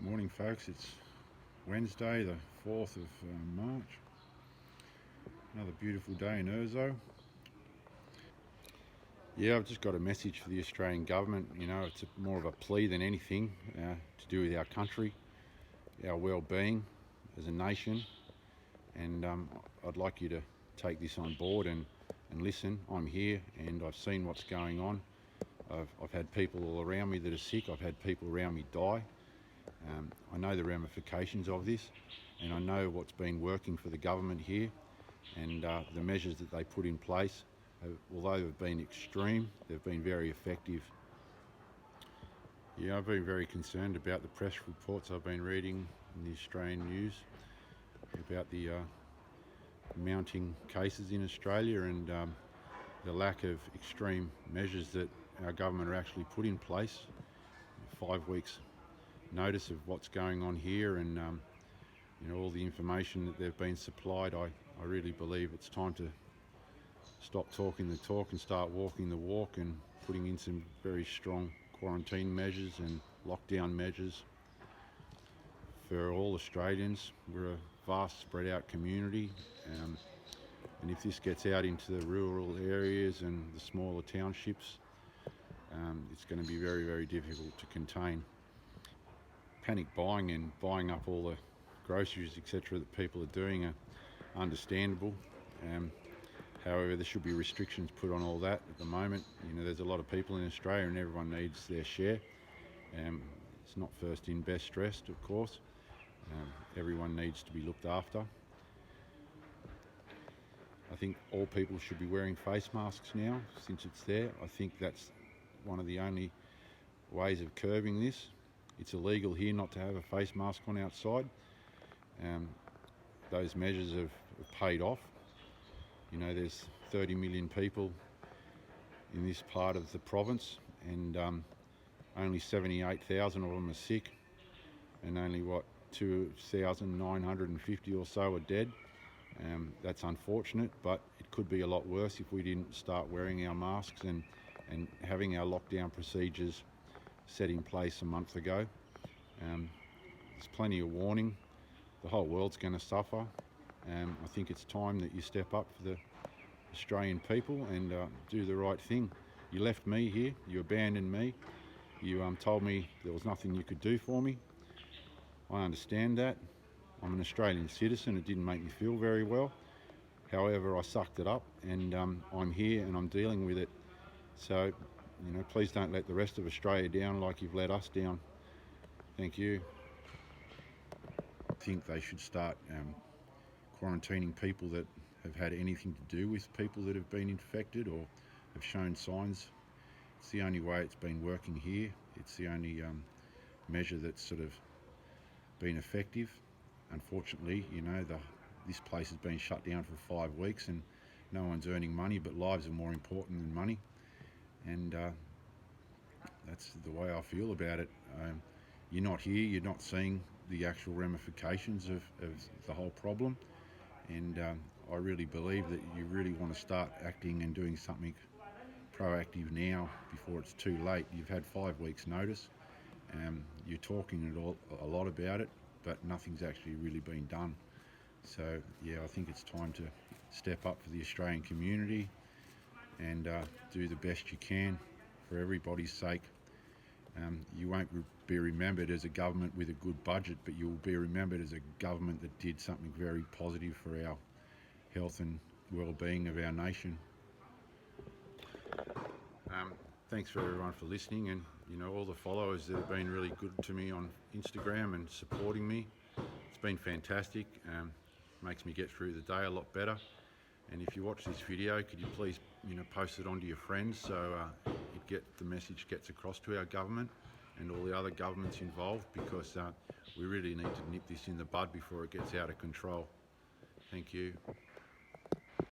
Morning folks, it's Wednesday the 4th of March. Another beautiful day in Urzo. Yeah, I've just got a message for the Australian government. It's more of a plea than anything to do with our country, our well-being as a nation, and I'd like you to take this on board and listen. I'm here and I've seen what's going on. I've had people all around me that are sick. I've had people around me die. I know the ramifications of this, and I know what's been working for the government here, and the measures that they put in place, although they've been extreme, they've been very effective. Yeah, I've been very concerned about the press reports I've been reading in the Australian news about the mounting cases in Australia and the lack of extreme measures that our government are actually put in place. 5 weeks notice of what's going on here, and all the information that they've been supplied. I really believe it's time to stop talking the talk and start walking the walk, and putting in some very strong quarantine measures and lockdown measures for all Australians. We're a vast spread out community, and if this gets out into the rural areas and the smaller townships, it's going to be very, very difficult to contain. Panic buying and buying up all the groceries, etc., that people are doing are understandable. However, there should be restrictions put on all that at the moment. There's a lot of people in Australia and everyone needs their share. It's not first in, best dressed, of course. Everyone needs to be looked after. I think all people should be wearing face masks now, since it's there. I think that's one of the only ways of curbing this. It's illegal here not to have a face mask on outside. Those measures have paid off. There's 30 million people in this part of the province, and only 78,000 of them are sick, and only 2,950 or so are dead. That's unfortunate, but it could be a lot worse if we didn't start wearing our masks and having our lockdown procedures set in place a month ago. There's plenty of warning. The whole world's going to suffer. I think it's time that you step up for the Australian people and do the right thing. You left me here, you abandoned me, you told me there was nothing you could do for me. I understand that. I'm an Australian citizen. It didn't make me feel very well. However, I sucked it up, and I'm here and I'm dealing with it. So, please don't let the rest of Australia down like you've let us down. Thank you. I think they should start quarantining people that have had anything to do with people that have been infected or have shown signs. It's the only way it's been working here. It's the only measure that's sort of been effective. Unfortunately, this place has been shut down for 5 weeks and no one's earning money, but lives are more important than money. And that's the way I feel about it. You're not here, you're not seeing the actual ramifications of the whole problem, and I really believe that you really want to start acting and doing something proactive now before it's too late. You've had 5 weeks notice, you're talking a lot about it, but nothing's actually really been done. So yeah, I think it's time to step up for the Australian community and do the best you can for everybody's sake. You won't be remembered as a government with a good budget, but you will be remembered as a government that did something very positive for our health and well-being of our nation. Thanks for everyone for listening, and all the followers that have been really good to me on Instagram and supporting me. It's been fantastic. Makes me get through the day a lot better. And if you watch this video, could you please post it onto your friends so the message gets across to our government and all the other governments involved, because we really need to nip this in the bud before it gets out of control. Thank you.